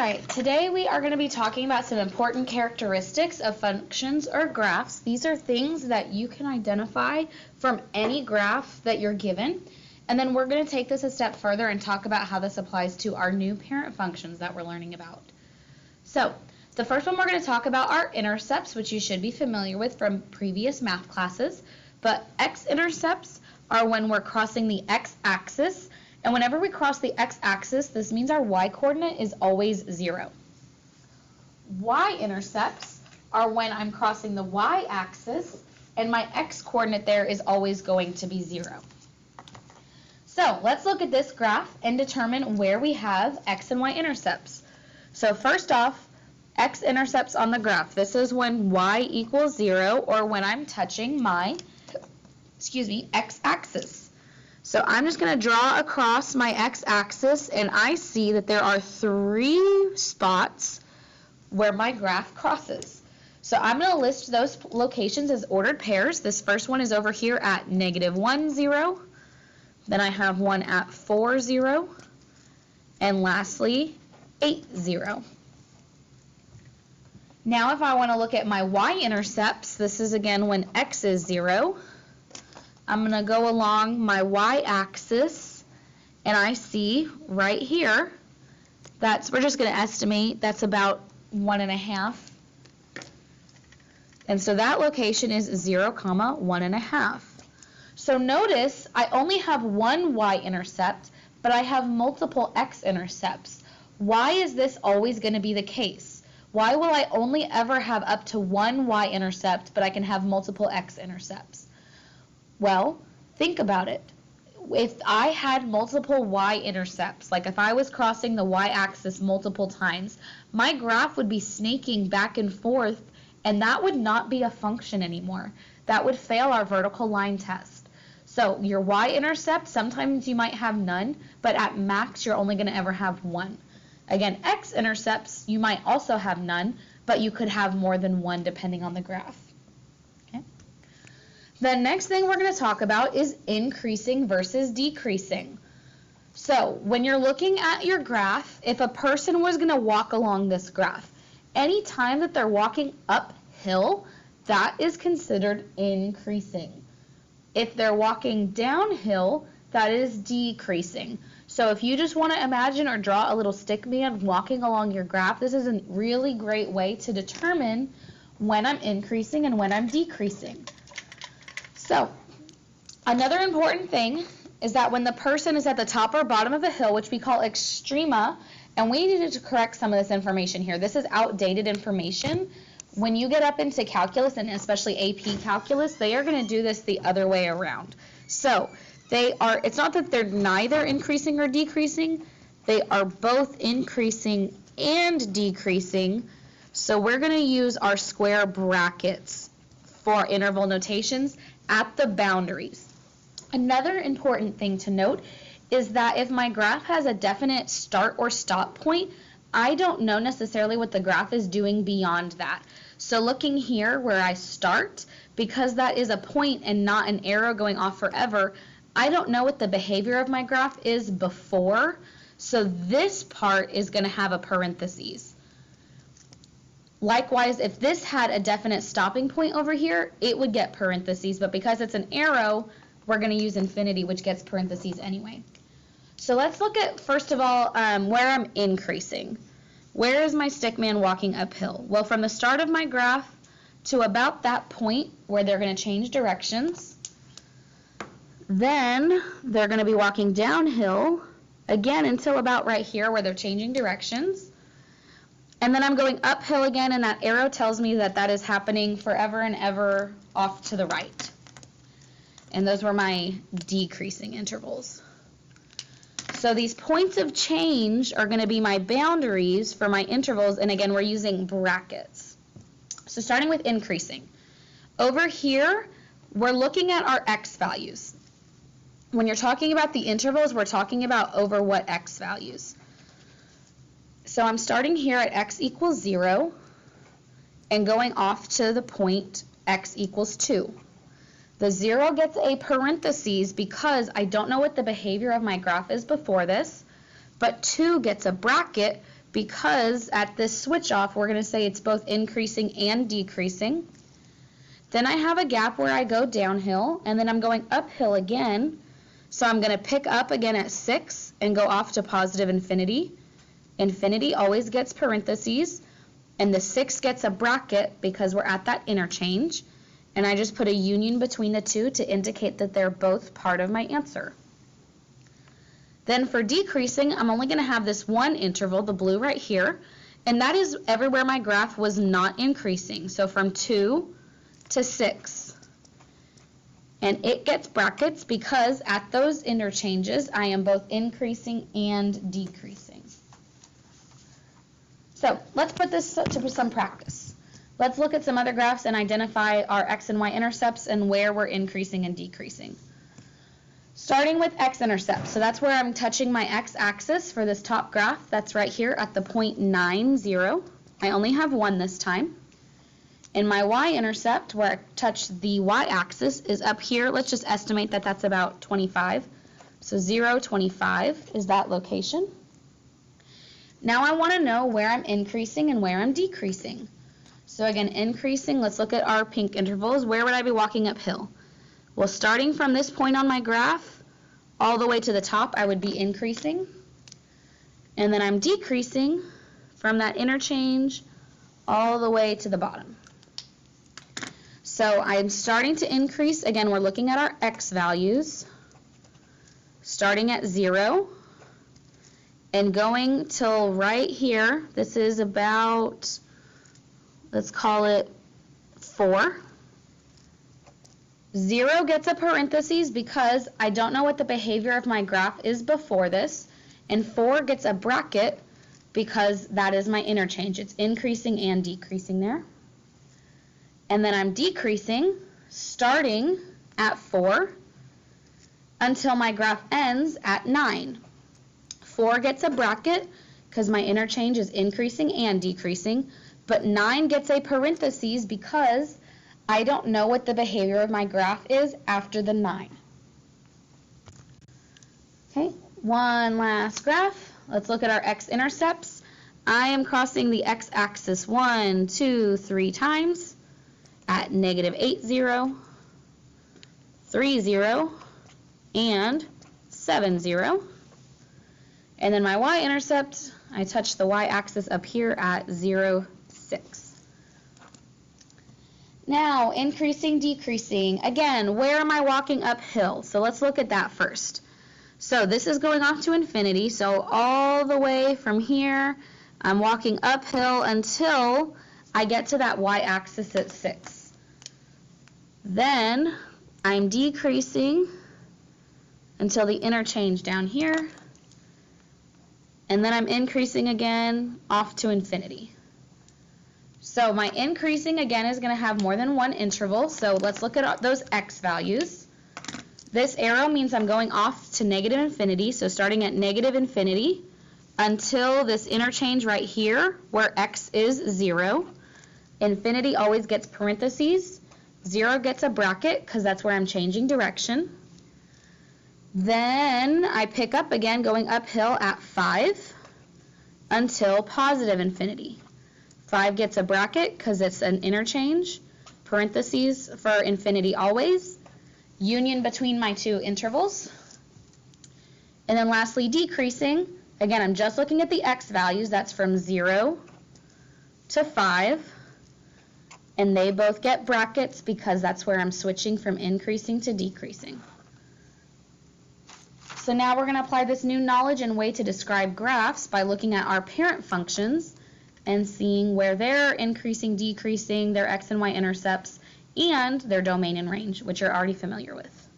right, today we are going to be talking about some important characteristics of functions or graphs. These are things that you can identify from any graph that you're given. And then we're going to take this a step further and talk about how this applies to our new parent functions that we're learning about. So, the first one we're going to talk about are intercepts, which you should be familiar with from previous math classes. But x-intercepts are when we're crossing the x-axis. And whenever we cross the x-axis, this means our y-coordinate is always 0. Y-intercepts are when I'm crossing the y-axis, and my x-coordinate there is always going to be 0. So let's look at this graph and determine where we have x and y intercepts. So first off, x-intercepts on the graph. This is when y equals 0, or when I'm touching my, x-axis. So I'm just going to draw across my x-axis, and I see that there are 3 spots where my graph crosses. So I'm going to list those locations as ordered pairs. This first one is over here at -1, 0. Then I have one at 4, 0. And lastly, 8, 0. Now if I want to look at my y-intercepts, this is again when x is 0. I'm going to go along my y-axis, and I see right here, we're just going to estimate that's about 1.5. And so that location is 0, 1.5. So notice I only have one y-intercept, but I have multiple x-intercepts. Why is this always going to be the case? Why will I only ever have up to one y-intercept, but I can have multiple x-intercepts? Well, think about it. If I had multiple y-intercepts, like if I was crossing the y-axis multiple times, my graph would be snaking back and forth, and that would not be a function anymore. That would fail our vertical line test. So your y-intercept, sometimes you might have none, but at max you're only going to ever have one. Again, x-intercepts, you might also have none, but you could have more than one depending on the graph. The next thing we're going to talk about is increasing versus decreasing. So when you're looking at your graph, if a person was going to walk along this graph, any time that they're walking uphill, that is considered increasing. If they're walking downhill, that is decreasing. So if you just want to imagine or draw a little stick man walking along your graph, this is a really great way to determine when I'm increasing and when I'm decreasing. So, another important thing is that when the person is at the top or bottom of a hill, which we call extrema, and we needed to correct some of this information here. This is outdated information. When you get up into calculus, and especially AP calculus, they are going to do this the other way around. So, it's not that they're neither increasing or decreasing, they are both increasing and decreasing. So, we're going to use our square brackets for interval notations at the boundaries. Another important thing to note is that if my graph has a definite start or stop point, I don't know necessarily what the graph is doing beyond that. So looking here where I start, because that is a point and not an arrow going off forever, I don't know what the behavior of my graph is before, so this part is going to have a parentheses. Likewise, if this had a definite stopping point over here, it would get parentheses, but because it's an arrow, we're going to use infinity, which gets parentheses anyway. So let's look at, first of all, where I'm increasing. Where is my stick man walking uphill? Well, from the start of my graph to about that point where they're going to change directions, then they're going to be walking downhill, again, until about right here where they're changing directions. And then I'm going uphill again, and that arrow tells me that that is happening forever and ever off to the right. And those were my decreasing intervals. So these points of change are going to be my boundaries for my intervals, and again, we're using brackets. So starting with increasing. Over here, we're looking at our x values. When you're talking about the intervals, we're talking about over what x values. So I'm starting here at x equals 0 and going off to the point x equals 2. The 0 gets a parentheses because I don't know what the behavior of my graph is before this, but 2 gets a bracket because at this switch off, we're going to say it's both increasing and decreasing. Then I have a gap where I go downhill, and then I'm going uphill again. So I'm going to pick up again at 6 and go off to positive infinity. Infinity always gets parentheses, and the 6 gets a bracket because we're at that interchange. And I just put a union between the two to indicate that they're both part of my answer. Then for decreasing, I'm only going to have this one interval, the blue right here, and that is everywhere my graph was not increasing. So from 2 to 6. And it gets brackets because at those interchanges, I am both increasing and decreasing. So let's put this to some practice. Let's look at some other graphs and identify our x and y intercepts and where we're increasing and decreasing. Starting with x-intercepts, so that's where I'm touching my x-axis for this top graph. That's right here at the point 9, 0. I only have 1 this time. And my y-intercept, where I touch the y-axis, is up here. Let's just estimate that that's about 25. So 0, 25 is that location. Now I want to know where I'm increasing and where I'm decreasing. So again, increasing, let's look at our pink intervals. Where would I be walking uphill? Well, starting from this point on my graph, all the way to the top, I would be increasing. And then I'm decreasing from that interchange all the way to the bottom. So I'm starting to increase. Again, we're looking at our x values, starting at 0 and going till right here. This is about, let's call it 4. 0 gets a parentheses because I don't know what the behavior of my graph is before this, and 4 gets a bracket because that is my interchange. It's increasing and decreasing there. And then I'm decreasing starting at 4 until my graph ends at 9. 4 gets a bracket because my interchange is increasing and decreasing, but 9 gets a parentheses because I don't know what the behavior of my graph is after the 9. Okay, one last graph. Let's look at our x-intercepts. I am crossing the x-axis 1, 2, 3 times at -8, 0, 3, 0, and 7, 0. And then my y-intercept, I touch the y-axis up here at 0, 6. Now, increasing, decreasing. Again, where am I walking uphill? So let's look at that first. So this is going off to infinity. So all the way from here, I'm walking uphill until I get to that y-axis at 6. Then I'm decreasing until the interchange down here. And then I'm increasing again off to infinity. So my increasing, again, is going to have more than one interval. So let's look at those x values. This arrow means I'm going off to negative infinity. So starting at negative infinity until this interchange right here where x is 0. Infinity always gets parentheses. 0 gets a bracket because that's where I'm changing direction. Then I pick up again going uphill at 5 until positive infinity. 5 gets a bracket because it's an interchange, parentheses for infinity always, union between my two intervals. And then lastly, decreasing. Again, I'm just looking at the x values. That's from 0 to 5. And they both get brackets because that's where I'm switching from increasing to decreasing. So now we're going to apply this new knowledge and way to describe graphs by looking at our parent functions and seeing where they're increasing, decreasing, their x and y intercepts, and their domain and range, which you're already familiar with.